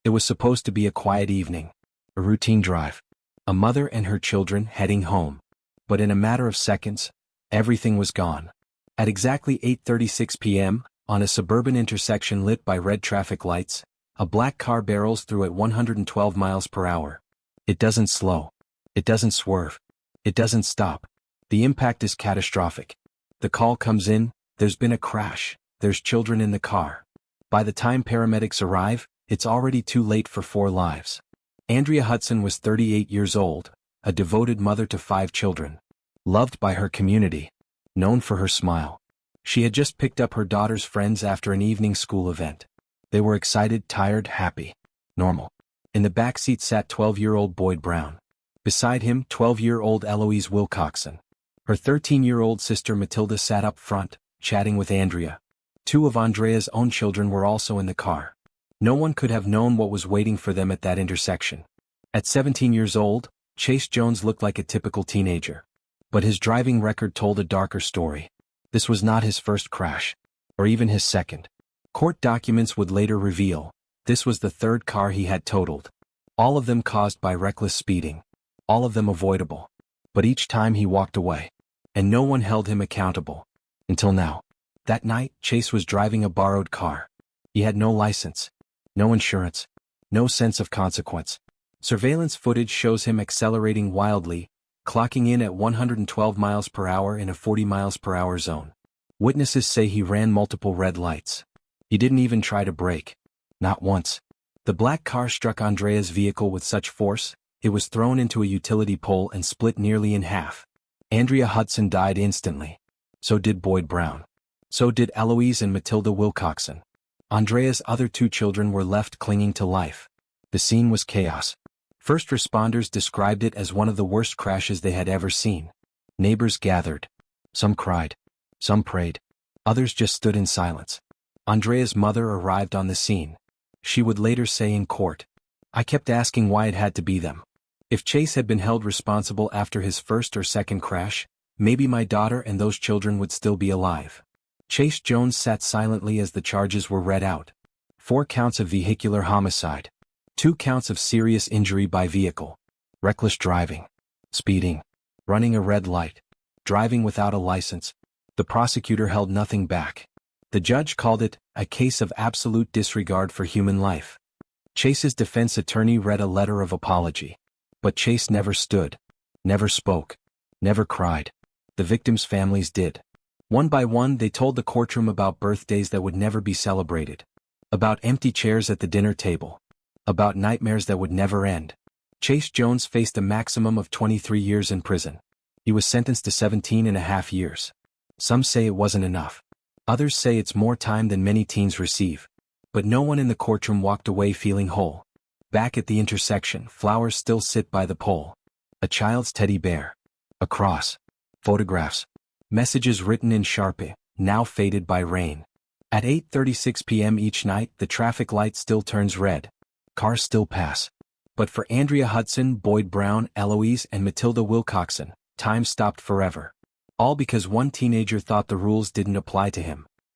It was supposed to be a quiet evening, a routine drive, a mother and her children heading home. But in a matter of seconds, everything was gone. At exactly 8:36 p.m., on a suburban intersection lit by red traffic lights, a black car barrels through at 112 miles per hour. It doesn't slow. It doesn't swerve. It doesn't stop. The impact is catastrophic. The call comes in, there's been a crash, there's children in the car. By the time paramedics arrive, it's already too late for 4 lives. Andrea Hudson was 38 years old, a devoted mother to 5 children. Loved by her community. Known for her smile. She had just picked up her daughter's friends after an evening school event. They were excited, tired, happy. Normal. In the back seat sat 12-year-old Boyd Brown. Beside him, 12-year-old Eloise Wilcoxon. Her 13-year-old sister Matilda sat up front, chatting with Andrea. 2 of Andrea's own children were also in the car. No one could have known what was waiting for them at that intersection. At 17 years old, Chase Jones looked like a typical teenager. But his driving record told a darker story. This was not his first crash. Or even his second. Court documents would later reveal, this was the 3rd car he had totaled. All of them caused by reckless speeding. All of them avoidable. But each time he walked away. And no one held him accountable. Until now. That night, Chase was driving a borrowed car. He had no license. No insurance. No sense of consequence. Surveillance footage shows him accelerating wildly, clocking in at 112 miles per hour in a 40 miles per hour zone. Witnesses say he ran multiple red lights. He didn't even try to brake. Not once. The black car struck Andrea's vehicle with such force, it was thrown into a utility pole and split nearly in half. Andrea Hudson died instantly. So did Boyd Brown. So did Eloise and Matilda Wilcoxon. Andrea's other 2 children were left clinging to life. The scene was chaos. First responders described it as one of the worst crashes they had ever seen. Neighbors gathered. Some cried. Some prayed. Others just stood in silence. Andrea's mother arrived on the scene. She would later say in court, "I kept asking why it had to be them. If Chase had been held responsible after his first or second crash, maybe my daughter and those children would still be alive." Chase Jones sat silently as the charges were read out. 4 counts of vehicular homicide. 2 counts of serious injury by vehicle. Reckless driving. Speeding. Running a red light. Driving without a license. The prosecutor held nothing back. The judge called it a case of absolute disregard for human life. Chase's defense attorney read a letter of apology. But Chase never stood. Never spoke. Never cried. The victims' families did. One by one they told the courtroom about birthdays that would never be celebrated. About empty chairs at the dinner table. About nightmares that would never end. Chase Jones faced a maximum of 23 years in prison. He was sentenced to 17.5 years. Some say it wasn't enough. Others say it's more time than many teens receive. But no one in the courtroom walked away feeling whole. Back at the intersection, flowers still sit by the pole. A child's teddy bear. A cross. Photographs. Messages written in Sharpie, now faded by rain. At 8:36 p.m. each night, the traffic light still turns red. Cars still pass. But for Andrea Hudson, Boyd Brown, Eloise, and Matilda Wilcoxon, time stopped forever. All because one teenager thought the rules didn't apply to him.